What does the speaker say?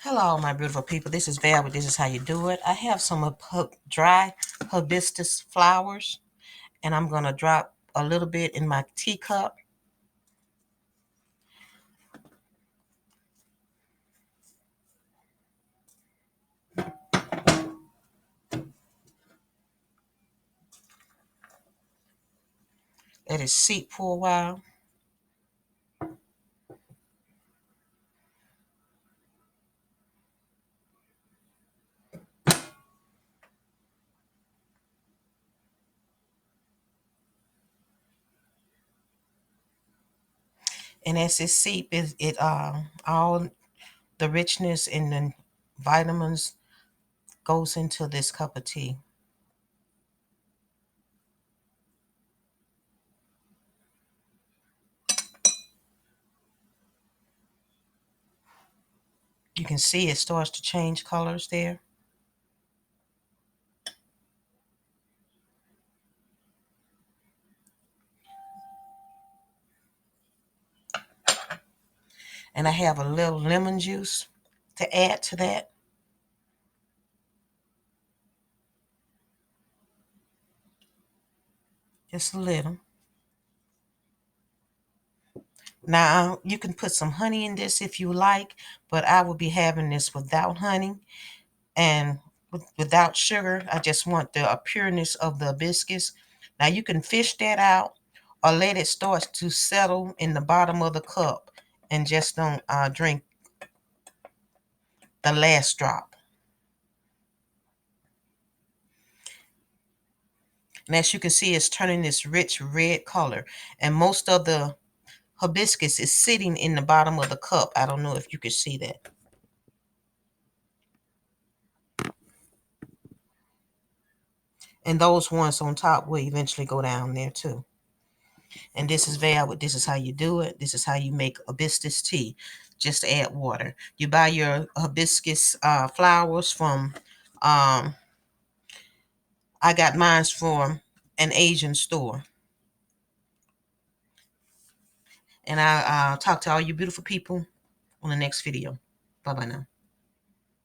Hello, my beautiful people. This is Val with This Is How You Do It. I have some dry hibiscus flowers, and I'm going to drop a little bit in my teacup. Let it seep for a while. And as it seep, all the richness and the vitamins goes into this cup of tea. You can see it starts to change colors there. And I have a little lemon juice to add to that. Just a little. Now, you can put some honey in this if you like, but I will be having this without honey and without sugar. I just want the pureness of the hibiscus. Now, you can fish that out or let it start to settle in the bottom of the cup and just don't drink the last drop. And as you can see, it's turning this rich red color. And most of the hibiscus is sitting in the bottom of the cup. I don't know if you can see that. And those ones on top will eventually go down there too. And this is Val with This Is How You Do It. This is how you make hibiscus tea. Just add water. You buy your hibiscus flowers from, I got mine from an Asian store. And I'll talk to all you beautiful people on the next video. Bye-bye now.